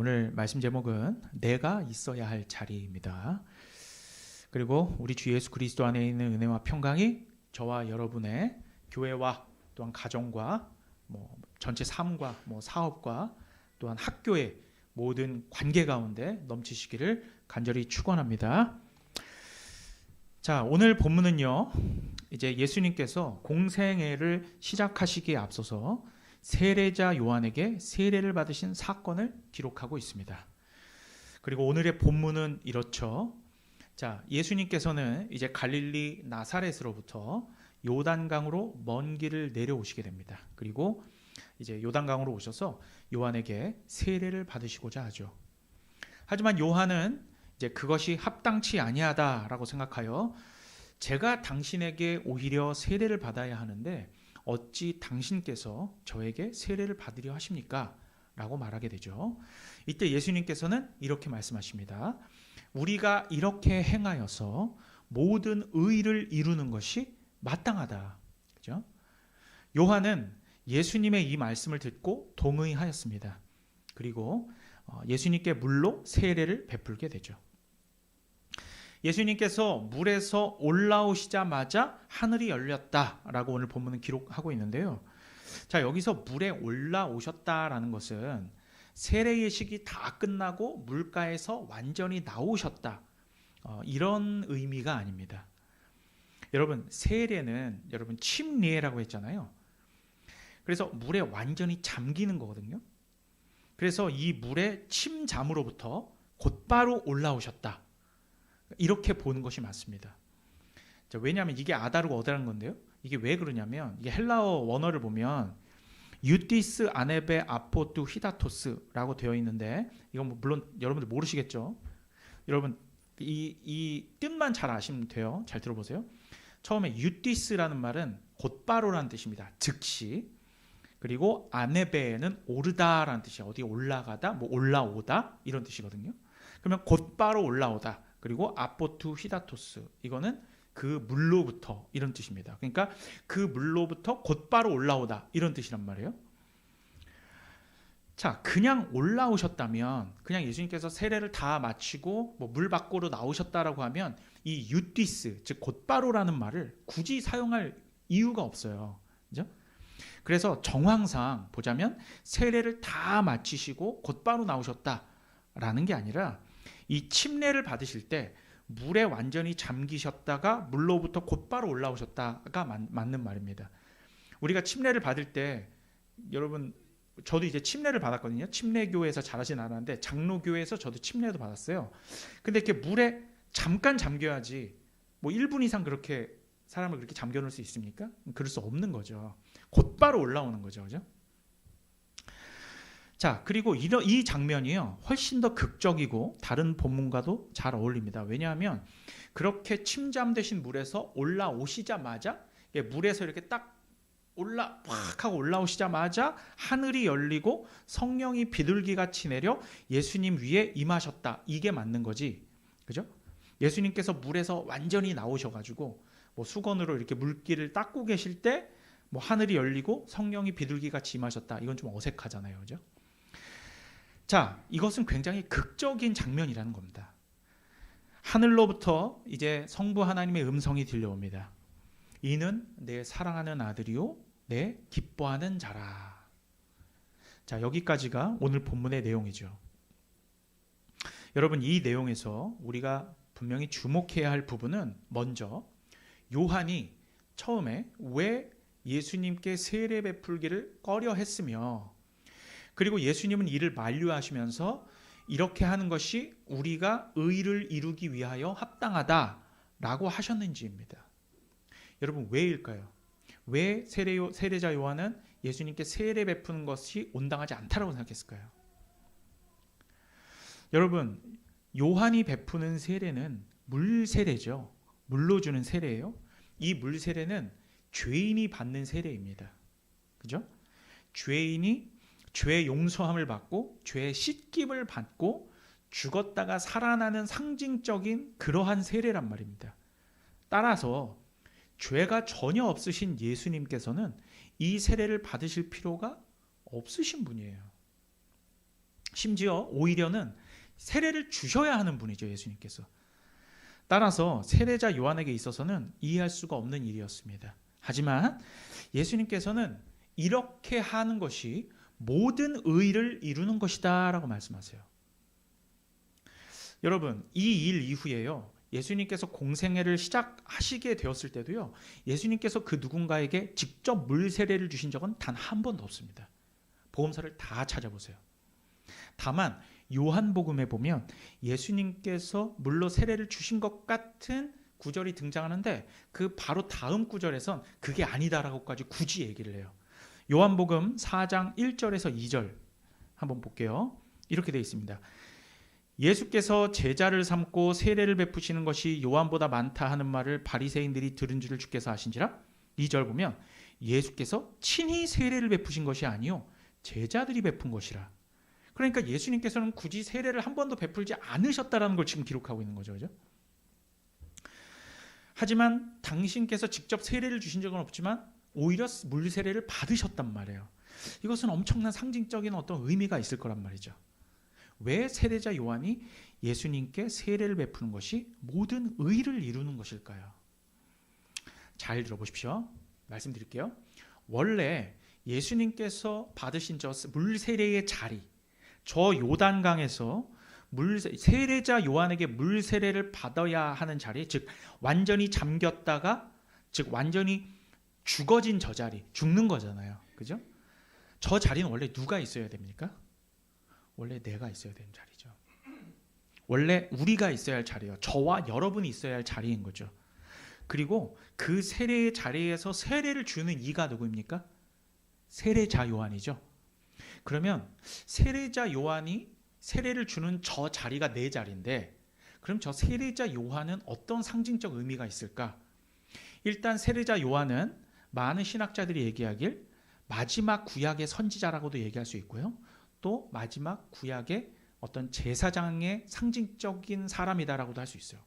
오늘 말씀 제목은 내가 있어야 할 자리입니다. 그리고 우리 주 예수 그리스도 안에 있는 은혜와 평강이 저와 여러분의 교회와 또한 가정과 전체 삶과 사업과 또한 학교의 모든 관계 가운데 넘치시기를 간절히 축원합니다. 자, 오늘 본문은요, 이제 예수님께서 공생애를 시작하시기에 앞서서 세례자 요한에게 세례를 받으신 사건을 기록하고 있습니다. 그리고 오늘의 본문은 이렇죠. 자, 예수님께서는 이제 갈릴리 나사렛으로부터 요단강으로 먼 길을 내려오시게 됩니다. 그리고 이제 요단강으로 오셔서 요한에게 세례를 받으시고자 하죠. 하지만 요한은 이제 그것이 합당치 아니하다라고 생각하여 제가 당신에게 오히려 세례를 받아야 하는데 어찌 당신께서 저에게 세례를 받으려 하십니까? 라고 말하게 되죠. 이때 예수님께서는 이렇게 말씀하십니다. 우리가 이렇게 행하여서 모든 의를 이루는 것이 마땅하다. 그죠? 요한은 예수님의 이 말씀을 듣고 동의하였습니다. 그리고 예수님께 물로 세례를 베풀게 되죠. 예수님께서 물에서 올라오시자마자 하늘이 열렸다라고 오늘 본문은 기록하고 있는데요. 자, 여기서 물에 올라오셨다라는 것은 세례의 시기 다 끝나고 물가에서 완전히 나오셨다, 이런 의미가 아닙니다. 여러분, 세례는 여러분 침례라고 했잖아요. 그래서 물에 완전히 잠기는 거거든요. 그래서 이 물의 침잠으로부터 곧바로 올라오셨다, 이렇게 보는 것이 맞습니다. 자, 왜냐하면 이게 아다르고 어다른 건데요. 이게 왜 그러냐면 이게 헬라어 원어를 보면 유티스 아네베 아포투 히다토스라고 되어 있는데 이건 물론 여러분들 모르시겠죠. 여러분 이 뜻만 잘 아시면 돼요. 잘 들어보세요. 처음에 유티스라는 말은 곧바로라는 뜻입니다. 즉시. 그리고 아네베는 오르다라는 뜻이에요. 어디 올라가다, 올라오다 이런 뜻이거든요. 그러면 곧바로 올라오다. 그리고 아포투 히다토스, 이거는 그 물로부터 이런 뜻입니다. 그러니까 그 물로부터 곧바로 올라오다 이런 뜻이란 말이에요. 자, 그냥 올라오셨다면, 그냥 예수님께서 세례를 다 마치고 물 밖으로 나오셨다라고 하면 이 유티스, 즉 곧바로라는 말을 굳이 사용할 이유가 없어요. 그죠? 그래서 정황상 보자면 세례를 다 마치시고 곧바로 나오셨다라는 게 아니라 이 침례를 받으실 때 물에 완전히 잠기셨다가 물로부터 곧바로 올라오셨다가 맞는 말입니다. 우리가 침례를 받을 때, 여러분 저도 이제 침례를 받았거든요. 침례교회에서 잘하진 않았는데 장로교회에서 저도 침례도 받았어요. 근데 이렇게 물에 잠깐 잠겨야지 1분 이상 그렇게 사람을 그렇게 잠겨놓을 수 있습니까? 그럴 수 없는 거죠. 곧바로 올라오는 거죠. 그죠? 자, 그리고 이 장면이요, 훨씬 더 극적이고 다른 본문과도 잘 어울립니다. 왜냐하면 그렇게 침잠되신 물에서 올라오시자마자, 물에서 이렇게 딱 확 하고 올라오시자마자 하늘이 열리고 성령이 비둘기같이 내려 예수님 위에 임하셨다, 이게 맞는 거지. 그죠? 예수님께서 물에서 완전히 나오셔가지고 수건으로 이렇게 물길을 닦고 계실 때 하늘이 열리고 성령이 비둘기같이 임하셨다, 이건 좀 어색하잖아요. 그죠? 자, 이것은 굉장히 극적인 장면이라는 겁니다. 하늘로부터 이제 성부 하나님의 음성이 들려옵니다. 이는 내 사랑하는 아들이요 내 기뻐하는 자라. 자, 여기까지가 오늘 본문의 내용이죠. 여러분, 이 내용에서 우리가 분명히 주목해야 할 부분은, 먼저 요한이 처음에 왜 예수님께 세례 베풀기를 꺼려 했으며, 그리고 예수님은 이를 만류하시면서 이렇게 하는 것이 우리가 의를 이루기 위하여 합당하다라고 하셨는지입니다. 여러분, 왜일까요? 왜 세례자 요한은 예수님께 세례 베푸는 것이 온당하지 않다라고 생각했을까요? 여러분, 요한이 베푸는 세례는 물세례죠. 물로 주는 세례예요. 이 물세례는 죄인이 받는 세례입니다. 그죠? 죄인이 죄의 용서함을 받고 죄의 씻김을 받고 죽었다가 살아나는 상징적인 그러한 세례란 말입니다. 따라서 죄가 전혀 없으신 예수님께서는 이 세례를 받으실 필요가 없으신 분이에요. 심지어 오히려는 세례를 주셔야 하는 분이죠, 예수님께서. 따라서 세례자 요한에게 있어서는 이해할 수가 없는 일이었습니다. 하지만 예수님께서는 이렇게 하는 것이 모든 의를 이루는 것이다 라고 말씀하세요. 여러분, 이 일 이후에요, 예수님께서 공생애를 시작하시게 되었을 때도요, 예수님께서 그 누군가에게 직접 물 세례를 주신 적은 단 한 번도 없습니다. 복음서를 다 찾아보세요. 다만 요한복음에 보면 예수님께서 물로 세례를 주신 것 같은 구절이 등장하는데 그 바로 다음 구절에선 그게 아니다라고까지 굳이 얘기를 해요. 요한복음 4장 1절에서 2절 한번 볼게요. 이렇게 되어 있습니다. 예수께서 제자를 삼고 세례를 베푸시는 것이 요한보다 많다 하는 말을 바리새인들이 들은 줄을 주께서 아신지라. 2절 보면 예수께서 친히 세례를 베푸신 것이 아니요 제자들이 베푼 것이라. 그러니까 예수님께서는 굳이 세례를 한 번도 베풀지 않으셨다라는 걸 지금 기록하고 있는 거죠. 그죠? 하지만 당신께서 직접 세례를 주신 적은 없지만 오히려 물 세례를 받으셨단 말이에요. 이것은 엄청난 상징적인 어떤 의미가 있을 거란 말이죠. 왜 세례자 요한이 예수님께 세례를 베푸는 것이 모든 의를 이루는 것일까요? 잘 들어보십시오. 말씀드릴게요. 원래 예수님께서 받으신 저 물 세례의 자리, 저 요단강에서 세례자 요한에게 물 세례를 받아야 하는 자리, 즉 완전히 잠겼다가 즉 완전히 죽어진 저 자리, 죽는 거잖아요. 그죠? 저 자리는 원래 누가 있어야 됩니까? 원래 내가 있어야 되는 자리죠. 원래 우리가 있어야 할 자리예요. 저와 여러분이 있어야 할 자리인 거죠. 그리고 그 세례의 자리에서 세례를 주는 이가 누구입니까? 세례자 요한이죠. 그러면 세례자 요한이 세례를 주는 저 자리가 내 자리인데, 그럼 저 세례자 요한은 어떤 상징적 의미가 있을까? 일단 세례자 요한은 많은 신학자들이 얘기하길 마지막 구약의 선지자라고도 얘기할 수 있고요. 또 마지막 구약의 어떤 제사장의 상징적인 사람이다라고도 할 수 있어요.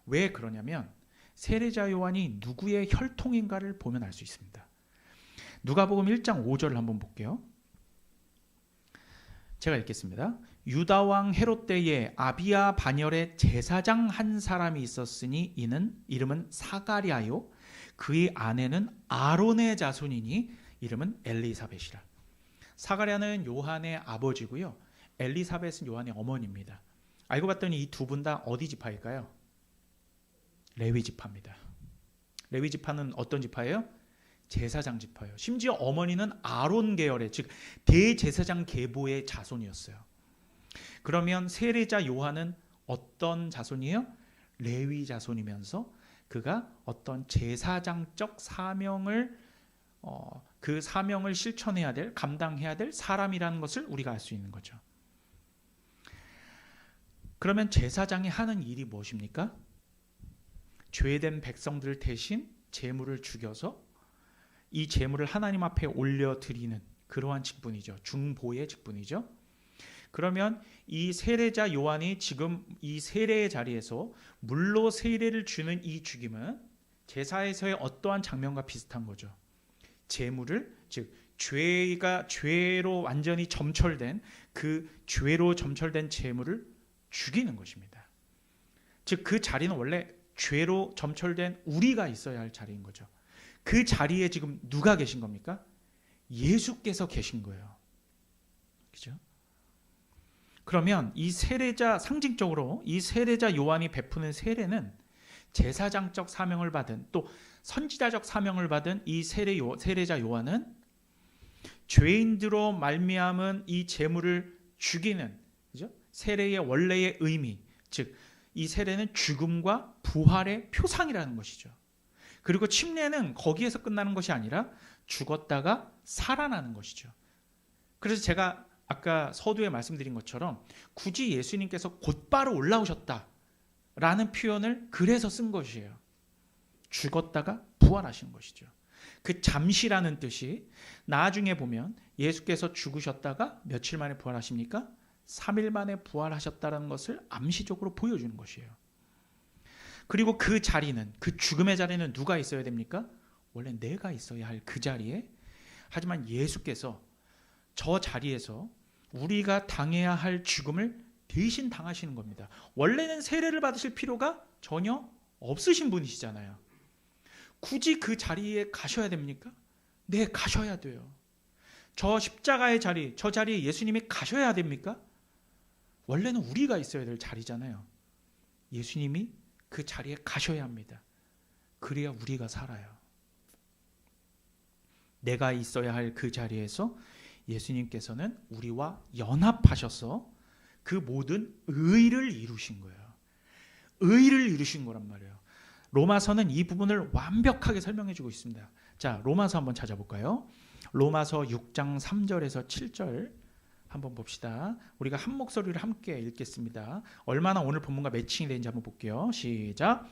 왜 그러냐면 세례자 요한이 누구의 혈통인가를 보면 알 수 있습니다. 누가복음 1장 5절을 한번 볼게요. 제가 읽겠습니다. 유다 왕 헤롯 때에 아비야 반열에 제사장 한 사람이 있었으니 이는 이름은 사가랴요 그의 아내는 아론의 자손이니 이름은 엘리사벳이라. 사가랴는 요한의 아버지고요. 엘리사벳은 요한의 어머니입니다. 알고 봤더니 이 두 분 다 어디 지파일까요? 레위 지파입니다. 레위 지파는 어떤 지파예요? 제사장 지파예요. 심지어 어머니는 아론 계열의, 즉 대제사장 계보의 자손이었어요. 그러면 세례자 요한은 어떤 자손이에요? 레위 자손이면서 그가 어떤 제사장적 사명을 그 사명을 실천해야 될, 감당해야 될 사람이라는 것을 우리가 알 수 있는 거죠. 그러면 제사장이 하는 일이 무엇입니까? 죄된 백성들 대신 제물을 죽여서 이 제물을 하나님 앞에 올려드리는 그러한 직분이죠. 중보의 직분이죠. 그러면 이 세례자 요한이 지금 이 세례의 자리에서 물로 세례를 주는 이 죽임은 제사에서의 어떠한 장면과 비슷한 거죠. 제물을, 즉 죄로 완전히 점철된 그 죄로 점철된 제물을 죽이는 것입니다. 즉 그 자리는 원래 죄로 점철된 우리가 있어야 할 자리인 거죠. 그 자리에 지금 누가 계신 겁니까? 예수께서 계신 거예요. 그죠? 그러면 이 세례자, 상징적으로 이 세례자 요한이 베푸는 세례는 제사장적 사명을 받은, 또 선지자적 사명을 받은 이 세례자 요한은 죄인들로 말미암은 이 제물을 죽이는, 그죠? 세례의 원래의 의미, 즉 이 세례는 죽음과 부활의 표상이라는 것이죠. 그리고 침례는 거기에서 끝나는 것이 아니라 죽었다가 살아나는 것이죠. 그래서 제가 아까 서두에 말씀드린 것처럼 굳이 예수님께서 곧바로 올라오셨다라는 표현을 그래서 쓴 것이에요. 죽었다가 부활하신 것이죠. 그 잠시라는 뜻이 나중에 보면 예수께서 죽으셨다가 며칠 만에 부활하십니까? 3일 만에 부활하셨다는 것을 암시적으로 보여주는 것이에요. 그리고 그 자리는, 그 죽음의 자리는 누가 있어야 됩니까? 원래 내가 있어야 할 그 자리에, 하지만 예수께서 저 자리에서 우리가 당해야 할 죽음을 대신 당하시는 겁니다. 원래는 세례를 받으실 필요가 전혀 없으신 분이시잖아요. 굳이 그 자리에 가셔야 됩니까? 네, 가셔야 돼요. 저 십자가의 자리, 저 자리에 예수님이 가셔야 됩니까? 원래는 우리가 있어야 될 자리잖아요. 예수님이 그 자리에 가셔야 합니다. 그래야 우리가 살아요. 내가 있어야 할 그 자리에서 예수님께서는 우리와 연합하셔서 그 모든 의를 이루신 거예요. 의를 이루신 거란 말이에요. 로마서는 이 부분을 완벽하게 설명해 주고 있습니다. 자, 로마서 한번 찾아볼까요? 로마서 6장 3절에서 7절 한번 봅시다. 우리가 한 목소리를 함께 읽겠습니다. 얼마나 오늘 본문과 매칭이 되는지 한번 볼게요. 시작.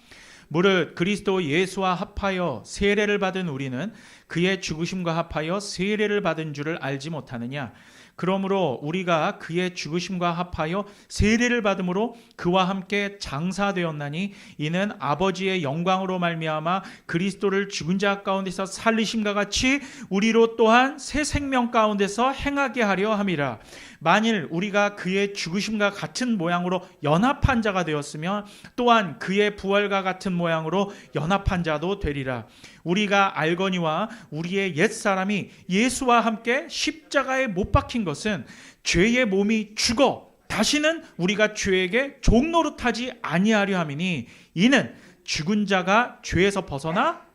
무릇 그리스도 예수와 합하여 세례를 받은 우리는 그의 죽으심과 합하여 세례를 받은 줄을 알지 못하느냐. 그러므로 우리가 그의 죽으심과 합하여 세례를 받음으로 그와 함께 장사되었나니 이는 아버지의 영광으로 말미암아 그리스도를 죽은 자 가운데서 살리심과 같이 우리로 또한 새 생명 가운데서 행하게 하려 함이라. 만일 우리가 그의 죽으심과 같은 모양으로 연합한 자가 되었으면 또한 그의 부활과 같은 모양으로 연합한 자도 되리라. 우리가 알거니와 우리의 옛사람이 예수와 함께 십자가에 못 박힌 것은 죄의 몸이 죽어 다시는 우리가 죄에게 종노릇하지 아니하려 함이니 이는 죽은 자가 죄에서 벗어나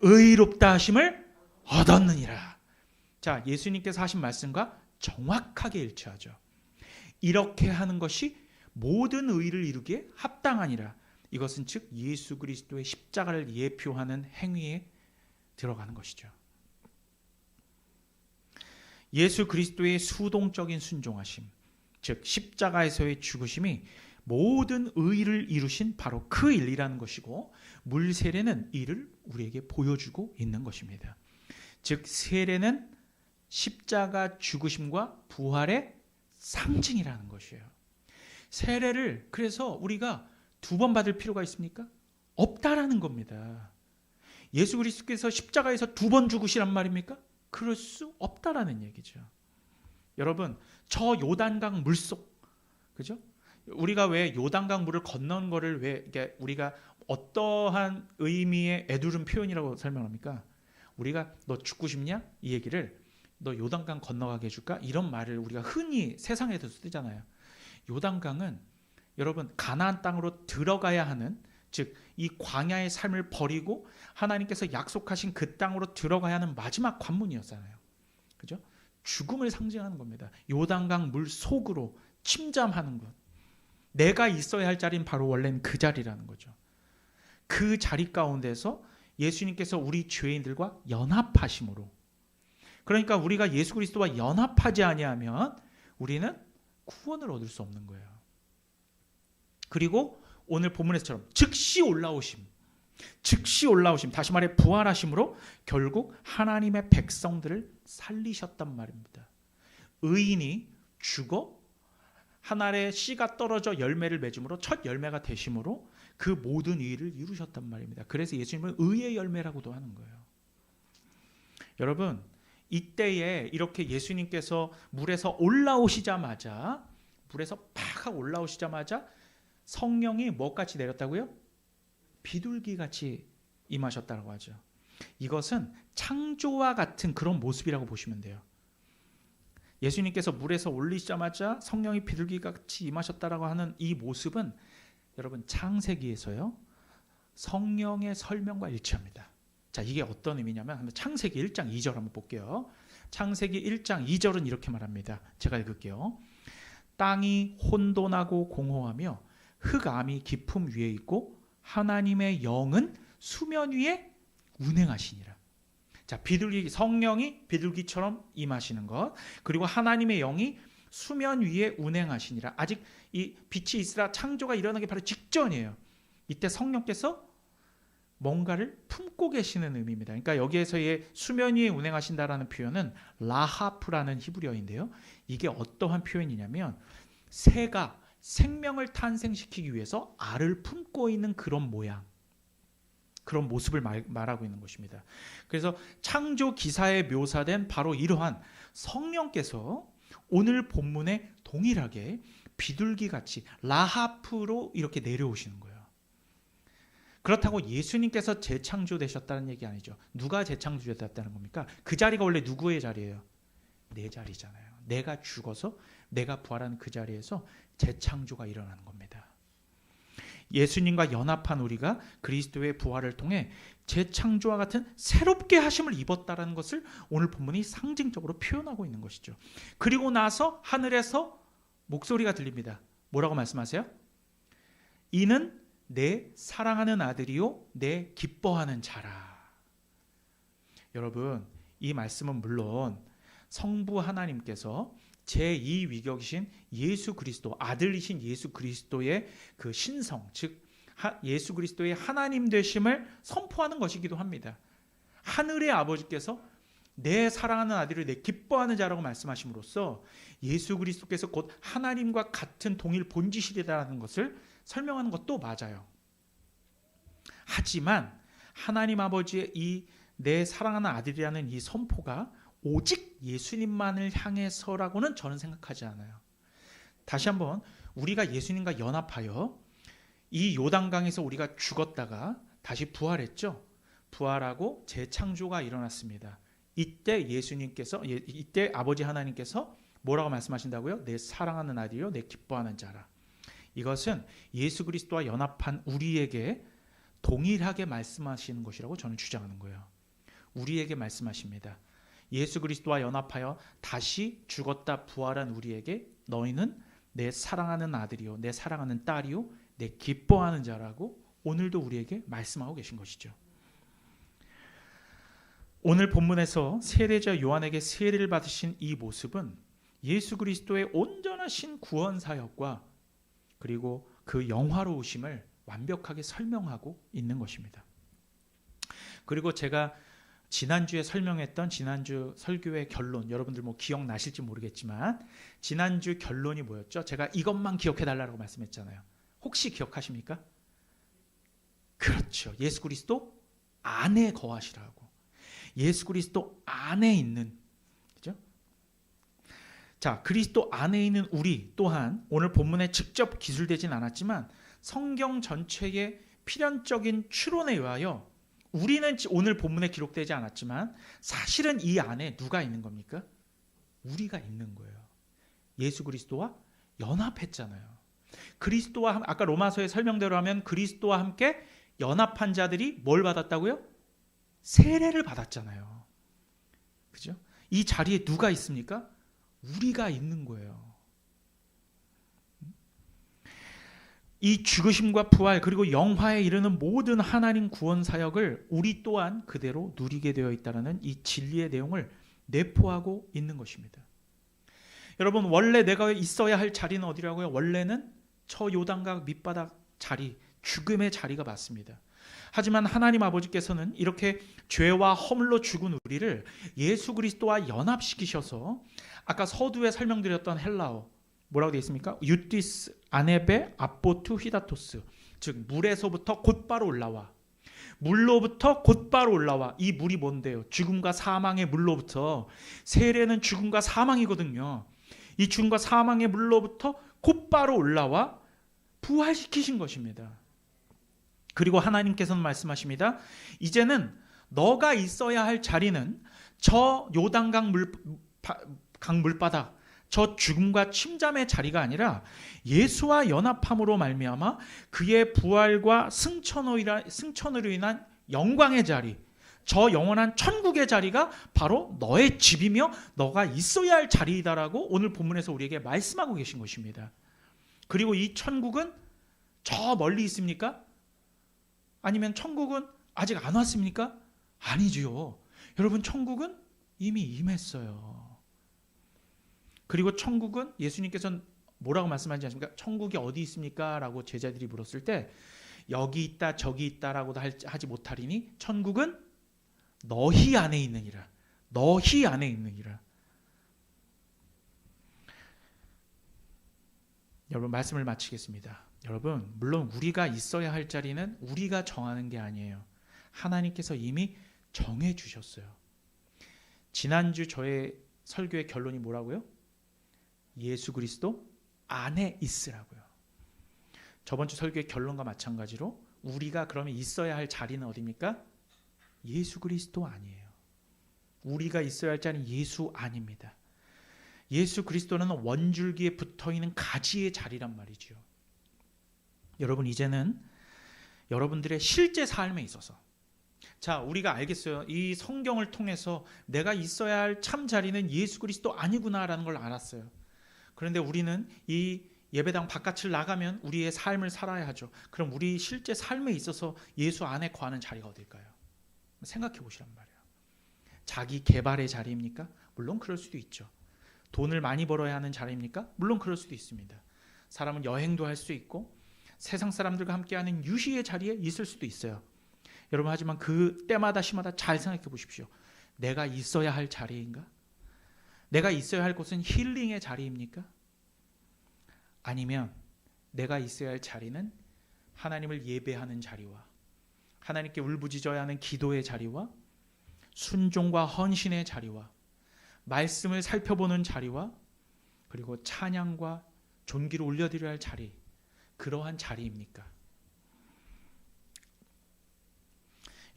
의롭다 하심을 얻었느니라. 자, 예수님께서 하신 말씀과 정확하게 일치하죠. 이렇게 하는 것이 모든 의를 이루기에 합당하니라. 이것은 즉 예수 그리스도의 십자가를 예표하는 행위에 들어가는 것이죠. 예수 그리스도의 수동적인 순종하심, 즉 십자가에서의 죽으심이 모든 의를 이루신 바로 그 일이라는 것이고, 물 세례는 이를 우리에게 보여주고 있는 것입니다. 즉 세례는 십자가 죽으심과 부활의 상징이라는 것이에요. 세례를 그래서 우리가 두 번 받을 필요가 있습니까? 없다라는 겁니다. 예수 그리스도께서 십자가에서 두 번 죽으시란 말입니까? 그럴 수 없다라는 얘기죠. 여러분, 저 요단강 물속, 그죠? 우리가 왜 요단강 물을 건너는 거를 왜 우리가 어떠한 의미의 애두른 표현이라고 설명합니까? 우리가 너 죽고 싶냐? 이 얘기를 너 요단강 건너가게 해줄까? 이런 말을 우리가 흔히 세상에서 쓰잖아요. 요단강은 여러분 가나안 땅으로 들어가야 하는, 즉 이 광야의 삶을 버리고 하나님께서 약속하신 그 땅으로 들어가야 하는 마지막 관문이었잖아요. 그죠? 죽음을 상징하는 겁니다. 요단강 물 속으로 침잠하는 것. 내가 있어야 할 자리는 바로 원래는 그 자리라는 거죠. 그 자리 가운데서 예수님께서 우리 죄인들과 연합하심으로, 그러니까 우리가 예수 그리스도와 연합하지 아니하면 우리는 구원을 얻을 수 없는 거예요. 그리고 오늘 본문에서처럼 즉시 올라오심, 다시 말해 부활하심으로 결국 하나님의 백성들을 살리셨단 말입니다. 의인이 죽어 하늘에 씨가 떨어져 열매를 맺음으로 첫 열매가 되심으로 그 모든 의를 이루셨단 말입니다. 그래서 예수님은 의의 열매라고도 하는 거예요. 여러분, 이때에 이렇게 예수님께서 물에서 올라오시자마자 성령이 뭐같이 내렸다고요? 비둘기같이 임하셨다고 하죠. 이것은 창조와 같은 그런 모습이라고 보시면 돼요. 예수님께서 물에서 올리시자마자 성령이 비둘기같이 임하셨다라고 하는 이 모습은 여러분 창세기에서요 성령의 설명과 일치합니다. 자, 이게 어떤 의미냐면 창세기 1장 2절 한번 볼게요. 창세기 1장 2절은 이렇게 말합니다. 제가 읽을게요. 땅이 혼돈하고 공허하며 흑암이 깊음 위에 있고 하나님의 영은 수면 위에 운행하시니라. 자, 성령이 비둘기처럼 임하시는 것, 그리고 하나님의 영이 수면 위에 운행하시니라. 아직 이 빛이 있으라 창조가 일어나기 바로 직전이에요. 이때 성령께서 뭔가를 품고 계시는 의미입니다. 그러니까 여기에서의 수면 위에 운행하신다라는 표현은 라하프라는 히브리어인데요. 이게 어떠한 표현이냐면 새가 생명을 탄생시키기 위해서 알을 품고 있는 그런 모양, 그런 모습을 말하고 있는 것입니다. 그래서 창조 기사에 묘사된 바로 이러한 성령께서 오늘 본문에 동일하게 비둘기같이 라하프로 이렇게 내려오시는 거예요. 그렇다고 예수님께서 재창조되셨다는 얘기 아니죠. 누가 재창조되었다는 겁니까? 그 자리가 원래 누구의 자리예요? 내 자리잖아요. 내가 죽어서 내가 부활한 그 자리에서 재창조가 일어나는 겁니다. 예수님과 연합한 우리가 그리스도의 부활을 통해 재창조와 같은 새롭게 하심을 입었다는 것을 오늘 본문이 상징적으로 표현하고 있는 것이죠. 그리고 나서 하늘에서 목소리가 들립니다. 뭐라고 말씀하세요? 이는 내 사랑하는 아들이요 내 기뻐하는 자라. 여러분, 이 말씀은 물론 성부 하나님께서 제2위격이신 예수 그리스도, 아들이신 예수 그리스도의 그 신성, 즉 예수 그리스도의 하나님 되심을 선포하는 것이기도 합니다. 하늘의 아버지께서 내 사랑하는 아들을 내 기뻐하는 자라고 말씀하심으로써 예수 그리스도께서 곧 하나님과 같은 동일 본질이라는 것을 설명하는 것도 맞아요. 하지만 하나님 아버지의 이 내 사랑하는 아들이라는 이 선포가 오직 예수님만을 향해서라고는 저는 생각하지 않아요. 다시 한번, 우리가 예수님과 연합하여 이 요단강에서 우리가 죽었다가 다시 부활했죠. 부활하고 재창조가 일어났습니다. 이때 이때 아버지 하나님께서 뭐라고 말씀하신다고요? 내 사랑하는 아들이요 내 기뻐하는 자라. 이것은 예수 그리스도와 연합한 우리에게 동일하게 말씀하시는 것이라고 저는 주장하는 거예요. 우리에게 말씀하십니다. 예수 그리스도와 연합하여 다시 죽었다 부활한 우리에게 너희는 내 사랑하는 아들이요 내 사랑하는 딸이요 내 기뻐하는 자라고 오늘도 우리에게 말씀하고 계신 것이죠. 오늘 본문에서 세례자 요한에게 세례를 받으신 이 모습은 예수 그리스도의 온전하신 구원 사역과 그리고 그 영화로우심을 완벽하게 설명하고 있는 것입니다. 그리고 제가 지난주에 설명했던 지난주 설교의 결론, 여러분들 뭐 기억나실지 모르겠지만 지난주 결론이 뭐였죠? 제가 이것만 기억해달라고 말씀했잖아요. 혹시 기억하십니까? 그렇죠. 예수 그리스도 안에 거하시라고. 예수 그리스도 안에 있는, 그죠? 자, 그리스도 안에 있는 우리 또한 오늘 본문에 직접 기술되진 않았지만 성경 전체의 필연적인 추론에 의하여 우리는 오늘 본문에 기록되지 않았지만 사실은 이 안에 누가 있는 겁니까? 우리가 있는 거예요. 예수 그리스도와 연합했잖아요. 그리스도와 아까 로마서의 설명대로 하면 그리스도와 함께 연합한 자들이 뭘 받았다고요? 세례를 받았잖아요. 그죠? 이 자리에 누가 있습니까? 우리가 있는 거예요. 이 죽으심과 부활 그리고 영화에 이르는 모든 하나님 구원 사역을 우리 또한 그대로 누리게 되어 있다는 이 진리의 내용을 내포하고 있는 것입니다. 여러분, 원래 내가 있어야 할 자리는 어디라고요? 원래는 저 요단강 밑바닥 자리, 죽음의 자리가 맞습니다. 하지만 하나님 아버지께서는 이렇게 죄와 허물로 죽은 우리를 예수 그리스도와 연합시키셔서 아까 서두에 설명드렸던 헬라어 뭐라고 되어 있습니까? 유티스 아네베 아포투 히다토스, 즉 물에서부터 곧바로 올라와, 물로부터 곧바로 올라와. 이 물이 뭔데요? 죽음과 사망의 물로부터. 세례는 죽음과 사망이거든요. 이 죽음과 사망의 물로부터 곧바로 올라와 부활시키신 것입니다. 그리고 하나님께서는 말씀하십니다. 이제는 너가 있어야 할 자리는 저 요단강 물바닥, 저 죽음과 침잠의 자리가 아니라 예수와 연합함으로 말미암아 그의 부활과 승천으로 인한 영광의 자리, 저 영원한 천국의 자리가 바로 너의 집이며 너가 있어야 할 자리이다라고 오늘 본문에서 우리에게 말씀하고 계신 것입니다. 그리고 이 천국은 저 멀리 있습니까? 아니면 천국은 아직 안 왔습니까? 아니지요. 여러분, 천국은 이미 임했어요. 그리고 천국은 예수님께서는 뭐라고 말씀하지 않습니까? 천국이 어디 있습니까? 라고 제자들이 물었을 때 여기 있다 저기 있다라고도 하지 못하리니 천국은 너희 안에 있느니라. 너희 안에 있느니라. 여러분, 말씀을 마치겠습니다. 여러분, 물론 우리가 있어야 할 자리는 우리가 정하는 게 아니에요. 하나님께서 이미 정해 주셨어요. 지난주 저의 설교의 결론이 뭐라고요? 예수 그리스도 안에 있으라고요. 저번 주 설교의 결론과 마찬가지로 우리가 그러면 있어야 할 자리는 어디입니까? 예수 그리스도 안이에요. 우리가 있어야 할 자리는 예수 안입니다. 예수 그리스도는 원줄기에 붙어있는 가지의 자리란 말이죠. 여러분, 이제는 여러분들의 실제 삶에 있어서, 자, 우리가 알겠어요. 이 성경을 통해서 내가 있어야 할 참 자리는 예수 그리스도 아니구나라는 걸 알았어요. 그런데 우리는 이 예배당 바깥을 나가면 우리의 삶을 살아야 하죠. 그럼 우리 실제 삶에 있어서 예수 안에 거하는 자리가 어딜까요? 생각해 보시란 말이에요. 자기 개발의 자리입니까? 물론 그럴 수도 있죠. 돈을 많이 벌어야 하는 자리입니까? 물론 그럴 수도 있습니다. 사람은 여행도 할 수 있고 세상 사람들과 함께하는 유희의 자리에 있을 수도 있어요. 여러분, 하지만 그 때마다 시마다 잘 생각해 보십시오. 내가 있어야 할 자리인가? 내가 있어야 할 곳은 힐링의 자리입니까? 아니면 내가 있어야 할 자리는 하나님을 예배하는 자리와 하나님께 울부짖어야 하는 기도의 자리와 순종과 헌신의 자리와 말씀을 살펴보는 자리와 그리고 찬양과 존귀를 올려드려야 할 자리, 그러한 자리입니까?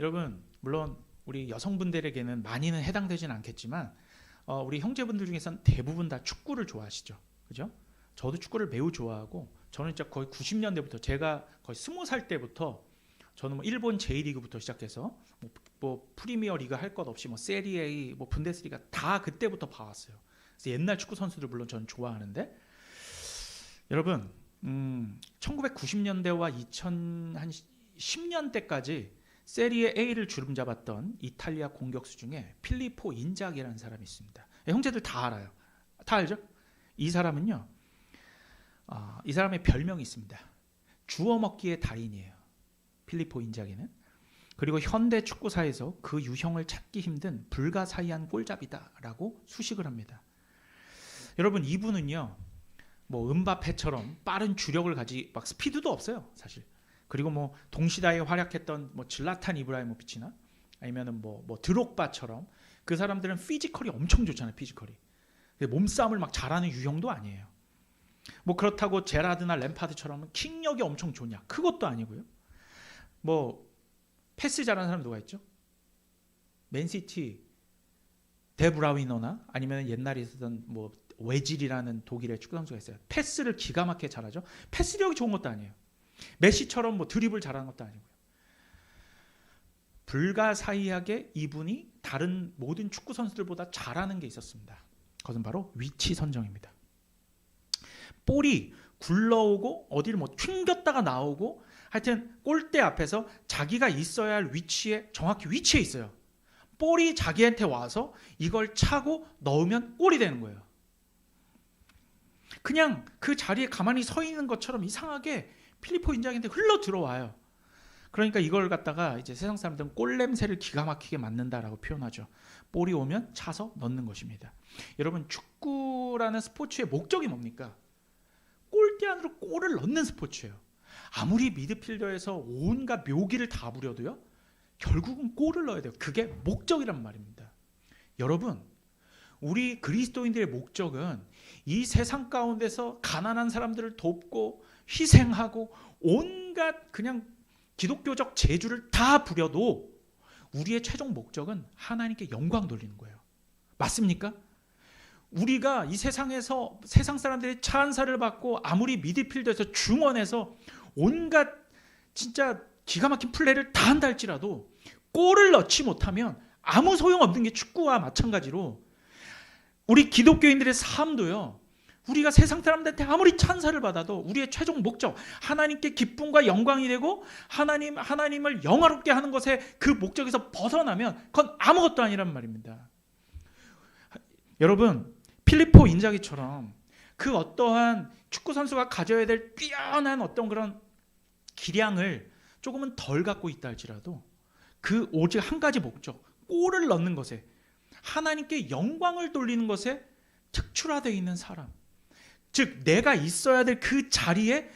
여러분, 물론 우리 여성분들에게는 많이는 해당되진 않겠지만 우리 형제분들 중에서는 대부분 다 축구를 좋아하시죠. 그죠? 저도 축구를 매우 좋아하고, 저는 진짜 거의 90년대부터, 제가 거의 20살 때부터 저는 뭐 일본 J리그부터 시작해서 뭐 프리미어 리그 할 것 없이 뭐 세리에, 뭐 분데스리가 다 그때부터 봐왔어요. 그래서 옛날 축구 선수들 물론 저는 좋아하는데, 여러분 1990년대와 2010년대까지 세리에 A를 주름잡았던 이탈리아 공격수 중에 필리포 인자기라는 사람이 있습니다. 형제들 다 알아요. 다 알죠? 이 사람은요, 이 사람의 별명이 있습니다. 주워먹기의 달인이에요. 필리포 인자기는. 그리고 현대 축구사에서 그 유형을 찾기 힘든 불가사의한 골잡이다라고 수식을 합니다. 여러분, 이분은요, 뭐 은바페처럼 빠른 주력을 막 스피드도 없어요, 사실. 그리고 뭐 동시다에 활약했던 뭐 질라탄 이브라히모비치나 아니면은 뭐 드록바처럼 그 사람들은 피지컬이 엄청 좋잖아요, 피지컬이. 몸싸움을 막 잘하는 유형도 아니에요. 뭐 그렇다고 제라드나 램파드처럼 킥력이 엄청 좋냐? 그것도 아니고요. 뭐 패스 잘하는 사람 누가 있죠? 맨시티 데브라위너나 아니면 옛날에 있었던 뭐 웨질이라는 독일의 축구 선수가 있어요. 패스를 기가 막히게 잘하죠. 패스력이 좋은 것도 아니에요. 메시처럼 뭐 드리블 잘하는 것도 아니고요. 불가사의하게 이분이 다른 모든 축구 선수들보다 잘하는 게 있었습니다. 그것은 바로 위치 선정입니다. 볼이 굴러오고 어디를 뭐 튕겼다가 나오고 하여튼 골대 앞에서 자기가 있어야 할 위치에 정확히 위치해 있어요. 볼이 자기한테 와서 이걸 차고 넣으면 골이 되는 거예요. 그냥 그 자리에 가만히 서 있는 것처럼 이상하게 필리포 인자기한테 흘러 들어와요. 그러니까 이걸 갖다가 이제 세상 사람들은 골 냄새를 기가 막히게 맡는다라고 표현하죠. 볼이 오면 차서 넣는 것입니다. 여러분, 축구라는 스포츠의 목적이 뭡니까? 골대 안으로 골을 넣는 스포츠예요. 아무리 미드필더에서 온갖 묘기를 다 부려도요, 결국은 골을 넣어야 돼요. 그게 목적이란 말입니다. 여러분, 우리 그리스도인들의 목적은 이 세상 가운데서 가난한 사람들을 돕고 희생하고 온갖 그냥 기독교적 재주를 다 부려도 우리의 최종 목적은 하나님께 영광 돌리는 거예요. 맞습니까? 우리가 이 세상에서 세상 사람들의 찬사를 받고 아무리 미드필더에서 중원에서 온갖 진짜 기가 막힌 플레이를 다 한다 할지라도 골을 넣지 못하면 아무 소용없는 게 축구와 마찬가지로 우리 기독교인들의 삶도요, 우리가 세상 사람들한테 아무리 찬사를 받아도 우리의 최종 목적, 하나님께 기쁨과 영광이 되고 하나님을 영화롭게 하는 것에 그 목적에서 벗어나면 그건 아무것도 아니란 말입니다. 여러분, 필리포 인자기처럼 그 어떠한 축구 선수가 가져야 될 뛰어난 어떤 그런 기량을 조금은 덜 갖고 있다 할지라도 그 오직 한 가지 목적, 골을 넣는 것에, 하나님께 영광을 돌리는 것에 특출화되어 있는 사람, 즉 내가 있어야 될 그 자리에,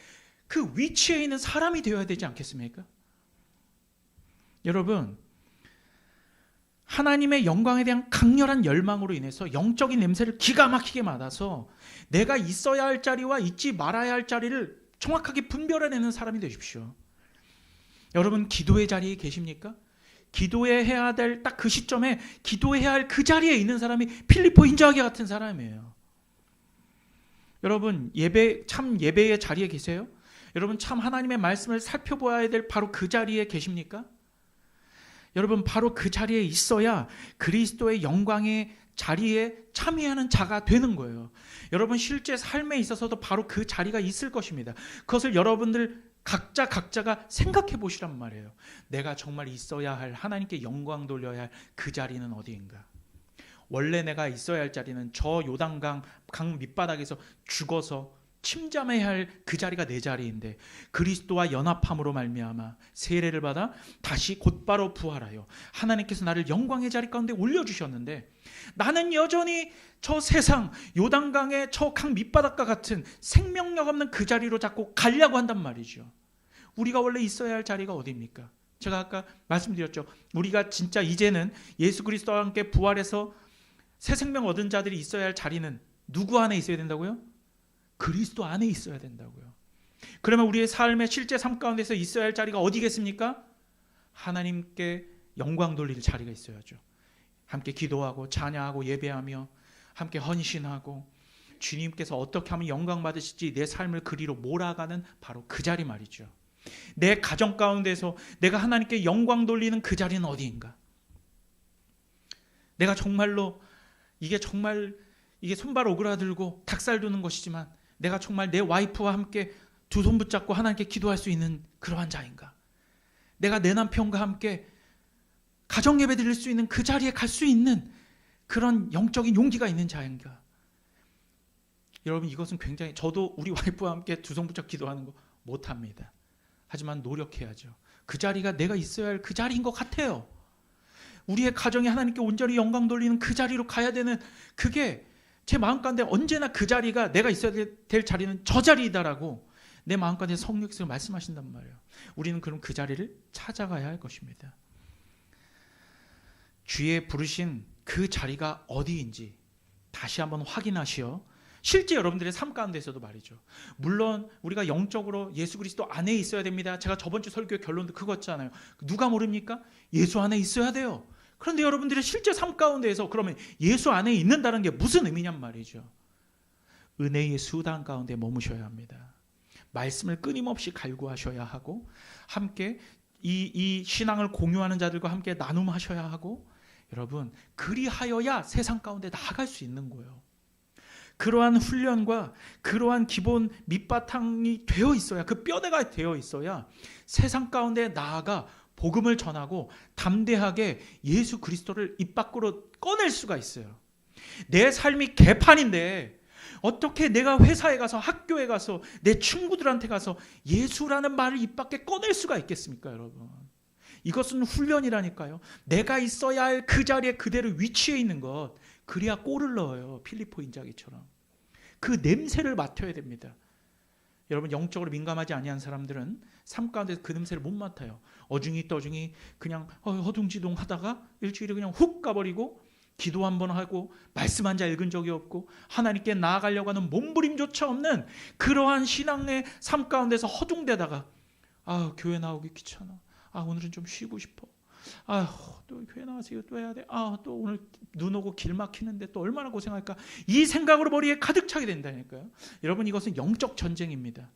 그 위치에 있는 사람이 되어야 되지 않겠습니까? 여러분, 하나님의 영광에 대한 강렬한 열망으로 인해서 영적인 냄새를 기가 막히게 맡아서 내가 있어야 할 자리와 있지 말아야 할 자리를 정확하게 분별해내는 사람이 되십시오. 여러분, 기도의 자리에 계십니까? 기도해야 될 딱 그 시점에 기도해야 할 그 자리에 있는 사람이 필리포 인자하게 같은 사람이에요. 여러분, 예배의 자리에 계세요? 여러분, 참 하나님의 말씀을 살펴봐야 될 바로 그 자리에 계십니까? 여러분, 바로 그 자리에 있어야 그리스도의 영광의 자리에 참여하는 자가 되는 거예요. 여러분, 실제 삶에 있어서도 바로 그 자리가 있을 것입니다. 그것을 여러분들 각자가 생각해 보시란 말이에요. 내가 정말 있어야 할, 하나님께 영광 돌려야 할 그 자리는 어디인가? 원래 내가 있어야 할 자리는 저 요단강 강 밑바닥에서 죽어서 침잠해야 할 그 자리가 내 자리인데, 그리스도와 연합함으로 말미암아 세례를 받아 다시 곧바로 부활하여 하나님께서 나를 영광의 자리 가운데 올려주셨는데, 나는 여전히 저 세상 요단강의 저 강 밑바닥과 같은 생명력 없는 그 자리로 자꾸 가려고 한단 말이죠. 우리가 원래 있어야 할 자리가 어디입니까? 제가 아까 말씀드렸죠. 우리가 진짜 이제는 예수 그리스도와 함께 부활해서 새 생명 얻은 자들이 있어야 할 자리는 누구 안에 있어야 된다고요? 그리스도 안에 있어야 된다고요. 그러면 우리의 삶의 실제 삶 가운데서 있어야 할 자리가 어디겠습니까? 하나님께 영광 돌릴 자리가 있어야죠. 함께 기도하고 찬양하고 예배하며 함께 헌신하고 주님께서 어떻게 하면 영광 받으실지 내 삶을 그리로 몰아가는 바로 그 자리 말이죠. 내 가정 가운데서 내가 하나님께 영광 돌리는 그 자리는 어디인가? 내가 정말로 이게 손발 오그라들고 닭살 두는 것이지만 내가 정말 내 와이프와 함께 두 손 붙잡고 하나님께 기도할 수 있는 그러한 자인가? 내가 내 남편과 함께 가정 예배 드릴 수 있는 그 자리에 갈 수 있는 그런 영적인 용기가 있는 자인가? 여러분, 이것은 굉장히, 저도 우리 와이프와 함께 두 손 붙잡고 기도하는 거 못합니다. 하지만 노력해야죠. 그 자리가 내가 있어야 할 그 자리인 것 같아요. 우리의 가정이 하나님께 온전히 영광 돌리는 그 자리로 가야 되는, 그게 제 마음 가운데 언제나 그 자리가, 내가 있어야 될 자리는 저 자리이다라고 내 마음 가운데 성령께서 말씀하신단 말이에요. 우리는 그럼 그 자리를 찾아가야 할 것입니다. 주의 부르신 그 자리가 어디인지 다시 한번 확인하시어 실제 여러분들의 삶 가운데서도 말이죠. 물론 우리가 영적으로 예수 그리스도 안에 있어야 됩니다. 제가 저번 주 설교의 결론도 그거였잖아요. 누가 모릅니까? 예수 안에 있어야 돼요. 그런데 여러분들의 실제 삶 가운데에서 그러면 예수 안에 있는다는 게 무슨 의미냔 말이죠. 은혜의 수단 가운데 머무셔야 합니다. 말씀을 끊임없이 갈구하셔야 하고, 함께 이 신앙을 공유하는 자들과 함께 나눔하셔야 하고, 여러분, 그리하여야 세상 가운데 나아갈 수 있는 거예요. 그러한 훈련과 그러한 기본 밑바탕이 되어 있어야, 그 뼈대가 되어 있어야 세상 가운데 나아가 복음을 전하고 담대하게 예수 그리스도를 입 밖으로 꺼낼 수가 있어요. 내 삶이 개판인데 어떻게 내가 회사에 가서, 학교에 가서, 내 친구들한테 가서 예수라는 말을 입 밖에 꺼낼 수가 있겠습니까, 여러분? 이것은 훈련이라니까요. 내가 있어야 할 그 자리에 그대로 위치해 있는 것, 그래야 골을 넣어요. 필리포 인자기처럼. 그 냄새를 맡아야 됩니다. 여러분, 영적으로 민감하지 아니한 사람들은 삶 가운데서 그 냄새를 못 맡아요. 어중이 떠중이 그냥 허둥지둥 하다가 일주일에 그냥 훅 가버리고, 기도 한번 하고 말씀 한 자 읽은 적이 없고 하나님께 나아가려고 하는 몸부림조차 없는 그러한 신앙의 삶 가운데서 허둥대다가, 교회 나오기 귀찮아, 오늘은 좀 쉬고 싶어, 또 교회 나와서 이거 또 해야 돼, 또 오늘 눈 오고 길 막히는데 또 얼마나 고생할까, 이 생각으로 머리에 가득 차게 된다니까요. 여러분, 이것은 영적 전쟁입니다.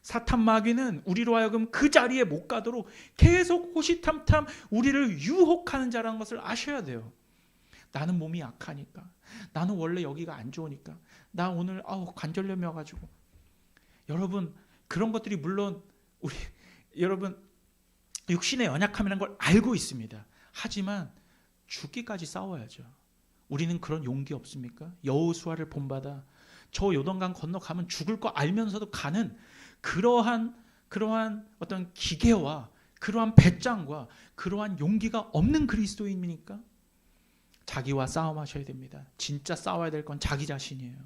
사탄 마귀는 우리로 하여금 그 자리에 못 가도록 계속 호시탐탐 우리를 유혹하는 자라는 것을 아셔야 돼요. 나는 몸이 약하니까, 나는 원래 여기가 안 좋으니까, 나 오늘 관절염이 와가지고. 여러분, 그런 것들이 물론 여러분 육신의 연약함이라는 걸 알고 있습니다. 하지만 죽기까지 싸워야죠. 우리는 그런 용기 없습니까? 여호수아를 본받아 저 요단강 건너가면 죽을 거 알면서도 가는 그러한 어떤 기계와 그러한 배짱과 그러한 용기가 없는 그리스도인입니까? 자기와 싸움하셔야 됩니다. 진짜 싸워야 될 건 자기 자신이에요.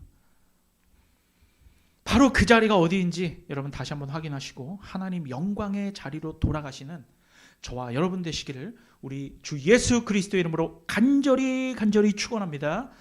바로 그 자리가 어디인지 여러분 다시 한번 확인하시고, 하나님 영광의 자리로 돌아가시는 저와 여러분 되시기를 우리 주 예수 그리스도의 이름으로 간절히 축원합니다.